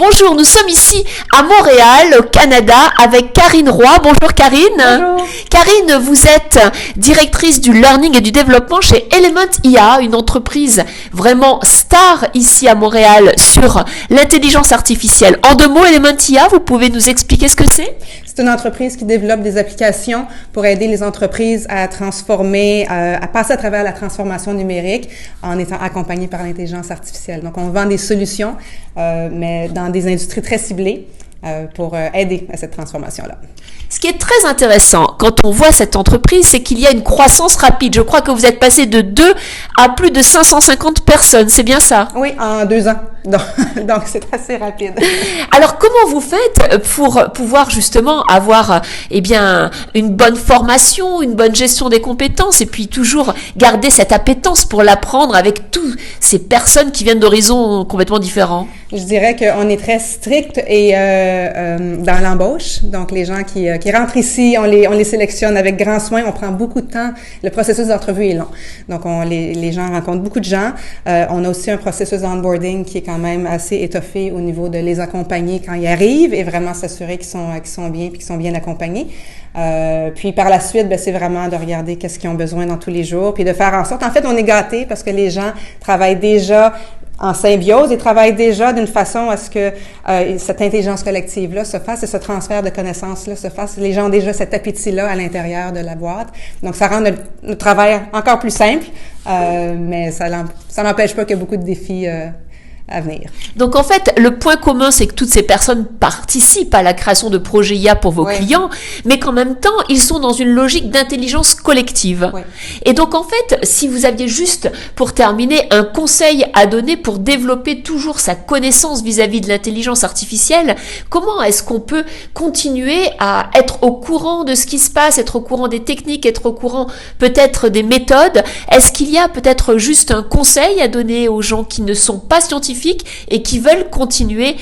Bonjour, nous sommes ici à Montréal, au Canada, avec Karine Roy. Bonjour Karine. Bonjour. Karine, vous êtes directrice du learning et du développement chez Element IA, une entreprise vraiment star ici à Montréal sur l'intelligence artificielle. En 2 mots, Element IA, vous pouvez nous expliquer ce que c'est? C'est une entreprise qui développe des applications pour aider les entreprises à transformer, à passer à travers la transformation numérique en étant accompagnées par l'intelligence artificielle. Donc, on vend des solutions, mais dans des industries très ciblées pour aider à cette transformation-là. Ce qui est très intéressant quand on voit cette entreprise, c'est qu'il y a une croissance rapide. Je crois que vous êtes passé de 2 à plus de 550 personnes, c'est bien ça? Oui, en 2 ans. Donc c'est assez rapide. Alors, comment vous faites pour pouvoir justement avoir, une bonne formation, une bonne gestion des compétences et puis toujours garder cette appétence pour l'apprendre avec toutes ces personnes qui viennent d'horizons complètement différents? Je dirais qu'on est très strict et dans l'embauche. Donc, les gens qui rentrent ici, on les sélectionne avec grand soin. On prend beaucoup de temps. Le processus d'entrevue est long. Donc, les gens rencontrent beaucoup de gens. On a aussi un processus d'onboarding qui est quand même assez étoffé au niveau de les accompagner quand ils arrivent et vraiment s'assurer qu'ils sont bien puis qu'ils sont bien accompagnés. Puis par la suite, c'est vraiment de regarder qu'est-ce qu'ils ont besoin dans tous les jours puis de faire en sorte. En fait, on est gâtés parce que les gens travaillent déjà en symbiose et travaillent déjà d'une façon à ce que cette intelligence collective-là se fasse et ce transfert de connaissances-là se fasse. Les gens ont déjà cet appétit-là à l'intérieur de la boîte. Donc, ça rend notre travail encore plus simple, mais ça n'empêche pas qu'il y a beaucoup de défis à venir. Donc en fait, le point commun, c'est que toutes ces personnes participent à la création de projets IA pour vos clients, mais qu'en même temps, ils sont dans une logique d'intelligence collective. Oui. Et donc en fait, si vous aviez juste, pour terminer, un conseil à donner pour développer toujours sa connaissance vis-à-vis de l'intelligence artificielle, comment est-ce qu'on peut continuer à être au courant de ce qui se passe, être au courant des techniques, être au courant peut-être des méthodes? Est-ce qu'il y a peut-être juste un conseil à donner aux gens qui ne sont pas scientifiques et qui veulent continuer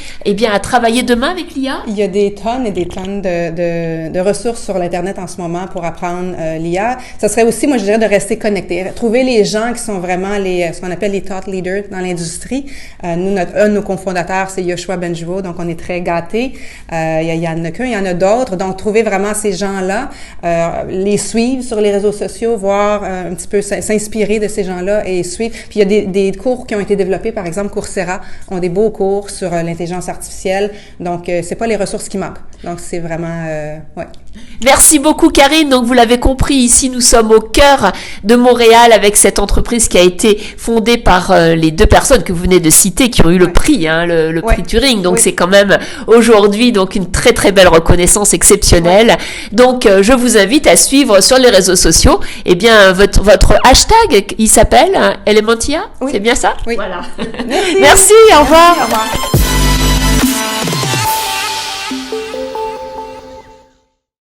à travailler demain avec l'IA? Il y a des tonnes et des tonnes de ressources sur l'Internet en ce moment pour apprendre l'IA. Ça serait aussi, moi, je dirais, de rester connecté. Trouver les gens qui sont vraiment ce qu'on appelle les thought leaders dans l'industrie. Nous, un de nos cofondateurs, c'est Yoshua Benjuvo, donc on est très gâtés. Il y en a qu'un, il y en a d'autres. Donc, trouver vraiment ces gens-là, les suivre sur les réseaux sociaux, voir un petit peu s'inspirer de ces gens-là et suivre. Puis, il y a des cours qui ont été développés, par exemple, Coursera ont des beaux cours sur l'intelligence artificielle. Donc, c'est pas les ressources qui manquent. Donc, c'est vraiment... Merci beaucoup, Karine. Donc, vous l'avez compris, ici, nous sommes au cœur de Montréal avec cette entreprise qui a été fondée par les 2 personnes que vous venez de citer qui ont eu le prix, le prix Turing. Donc, c'est quand même aujourd'hui donc une très, très belle reconnaissance exceptionnelle. Donc, je vous invite à suivre sur les réseaux sociaux, votre hashtag, il s'appelle Element IA. Oui. C'est bien ça? Oui. Voilà. Merci. Merci, au revoir. Au revoir.